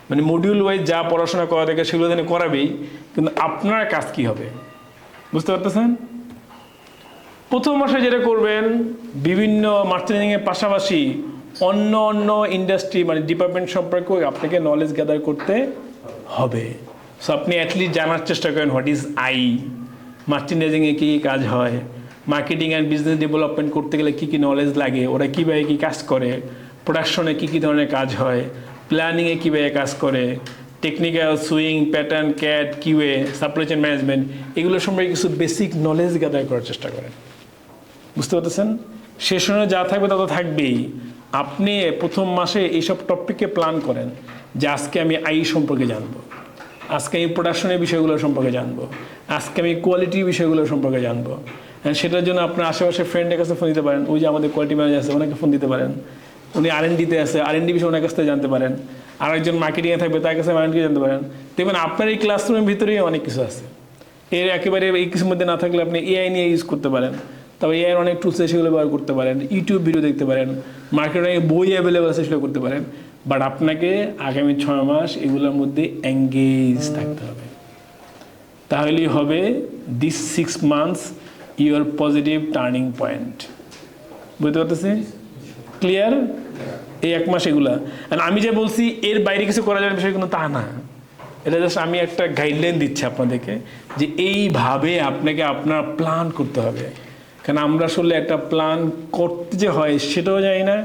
মানে module wise যা পড়াশোনা করা থাকে সেগুলো তিনি করাবেই, কিন্তু আপনার কাজ কি হবে বুঝতে পারতেছেন? প্রথম মাসে যেটা করবেন, বিভিন্ন মার্চেন্টিংয়ের পাশাপাশি অন্য অন্য ইন্ডাস্ট্রি মানে ডিপার্টমেন্ট সম্পর্কেও আপনাকে নলেজ গ্যাদার করতে হবে। সো আপনি অ্যাটলিস্ট জানার চেষ্টা করেন হোয়াট ইজ মার্চেন্ডাইজিংয়ে কী কী কাজ হয়, মার্কেটিং অ্যান্ড বিজনেস ডেভেলপমেন্ট করতে গেলে কী কী নলেজ লাগে, ওরা কীভাবে কী কাজ করে, প্রোডাকশনে কী কী ধরনের কাজ হয়, প্ল্যানিংয়ে কীভাবে কাজ করে, technical, swing, pattern, cat, QA, supply chain management, এগুলো সম্পর্কে কিছু বেসিক নলেজ গ্যাদার করার চেষ্টা করেন। বুঝতে পারতেছেন? সেশনে যা থাকবে তা তো থাকবেই। আপনি প্রথম মাসে এইসব টপিককে প্ল্যান করেন যে আজকে আমি সম্পর্কে জানবো, আজকে আমি প্রোডাকশনের বিষয়গুলো সম্পর্কে জানবো, আজকে আমি কোয়ালিটির বিষয়গুলো সম্পর্কে জানবো। সেটার জন্য আপনার আশেপাশে ফ্রেন্ডের কাছে ফোন দিতে পারেন, ওই যে আমাদের কোয়ালিটি ম্যানেজার আছে ওনাকে ফোন দিতে পারেন, উনি R&Dতে আছে R&D বিষয়ে ওনার কাছ থেকে জানতে পারেন, আরেকজন মার্কেটিংয়ে থাকবে তার কাছে মার্কেটিং জানতে পারেন। দেখবেন আপনার এই ক্লাসরুমের ভিতরেই অনেক কিছু আছে। এর একেবারে এই কিছুর মধ্যে না থাকলে আপনি AI নিয়ে ইউজ করতে পারেন, তবে এর অনেক টুলস আছে সেগুলো ব্যবহার করতে পারেন, ইউটিউব ভিডিও দেখতে পারেন, মার্কেটে বই অ্যাভেলেবেল আছে সেগুলো করতে পারেন। বাট আপনাকে আগামী 6 মাস এগুলোর মধ্যে এঙ্গেজ থাকতে হবে, তাহলেই হবে this 6 months your positive turning point. বুঝতে পারতেছি? ক্লিয়ার? এই 1 মাস এগুলা। আর আমি যে বলছি এর বাইরে কিছু করা যাবে বিষয় কিন্তু তা না, এটা জাস্ট আমি একটা গাইডলাইন দিচ্ছি আপনাদেরকে যে এইভাবে আপনাকে আপনার প্ল্যান করতে হবে। কারণ আমরা আসলে একটা প্ল্যান করতে যে হয় সেটাও জানি না,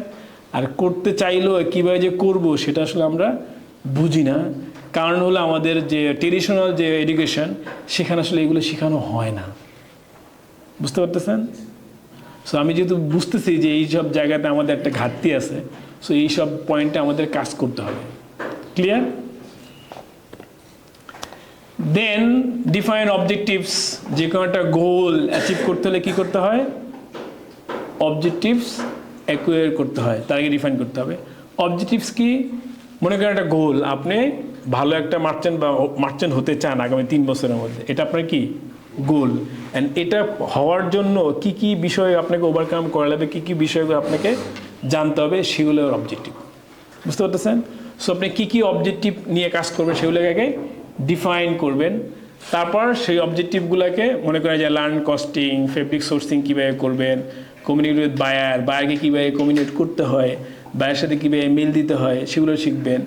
আর করতে চাইলেও কীভাবে যে করবো সেটা আসলে আমরা বুঝি না। কারণ হলো আমাদের যে ট্রেডিশনাল যে এডুকেশন সেখানে আসলে এগুলো শেখানো হয় না। বুঝতে পারতেছেন? সো আমি যেহেতু বুঝতেছি যে এইসব জায়গাতে আমাদের একটা ঘাটতি আছে, সো এইসব পয়েন্টে আমাদের কাজ করতে হবে। ক্লিয়ার? দেন ডিফাইন অবজেক্টিভস। যে কোনো একটা গোল অ্যাচিভ করতে হলে কী করতে হয়? অবজেক্টিভস অ্যাকুয়ার করতে হয়, তার আগে ডিফাইন করতে হবে। অবজেক্টিভস কি? মনে করেন একটা গোল, আপনি ভালো একটা মার্চেন্ট হতে চান আগামী 3 বছরের মধ্যে, এটা আপনার কি গোল। অ্যান্ড এটা হওয়ার জন্য কি কি বিষয় আপনাকে ওভারকাম করা লাগবে, কী কী বিষয়গুলো আপনাকে জানতে হবে, সেগুলো অবজেক্টিভ। বুঝতে পারতেছেন? সো আপনি কী কী অবজেক্টিভ নিয়ে কাজ করবেন সেগুলোকে আগে ডিফাইন করবেন। তারপর সেই অবজেক্টিভগুলোকে মনে করেন যে লার্ন কস্টিং, ফেব্রিক সোর্সিং কীভাবে করবেন, কমিউনিকেট উইথ বায়ারকে কীভাবে কমিউনিকেট করতে হয়, বায়ার সাথে কীভাবে মেল দিতে হয় সেগুলো শিখবেন।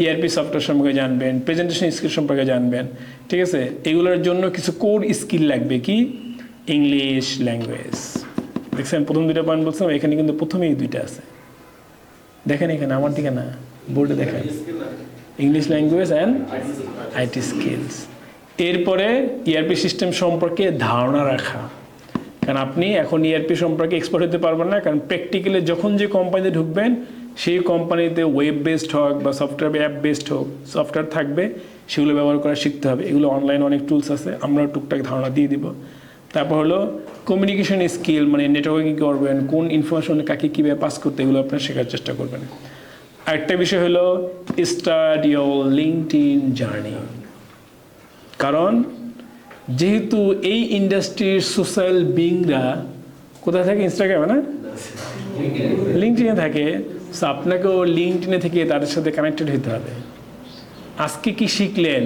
ERP সফটওয়্যার সম্পর্কে জানবেন, প্রেজেন্টেশন স্কিল সম্পর্কে জানবেন। ঠিক আছে? এগুলোর জন্য কিছু কোর স্কিল লাগবে, কি? English language. দেখছেন প্রথম 2টা পয়েন্ট বলছিলাম, এখানে কিন্তু প্রথমেই 2টা আছে। দেখেন এখানে আমার দিকে না, বোর্ডে দেখেন, English language and IT skills. এরপরে ERP সিস্টেম সম্পর্কে ধারণা রাখা, কারণ আপনি এখন ERP সম্পর্কে এক্সপার্ট হতে পারবেন না, কারণ প্র্যাকটিক্যালি যখন যে কোম্পানিতে ঢুকবেন সেই কোম্পানিতে ওয়েব বেসড হোক বা সফটওয়্যার বা অ্যাপ বেসড হোক, সফটওয়্যার থাকবে, সেগুলো ব্যবহার করা শিখতে হবে। এগুলো অনলাইনে অনেক টুলস আছে, আমরা টুকটাক ধারণা দিয়ে দিব। তারপর হলো কমিউনিকেশন স্কিল, মানে নেটওয়ার্কিং করবেন, কোন ইনফরমেশন কাকে কীভাবে পাস করতে, এগুলো আপনার শেখার চেষ্টা করবেন। আরেকটা বিষয় হলো স্টার্ট ইয়োর লিঙ্কডইন জার্নি। কারণ যেহেতু এই ইন্ডাস্ট্রির সোশ্যাল বিংরা কোথায় থাকে? ইনস্টাগ্রামে না, লিঙ্কডইনে থাকে। সো আপনাকেও লিঙ্কডইনে থেকে তাদের সাথে কানেক্টেড হতে হবে। আজকে কি শিখলেন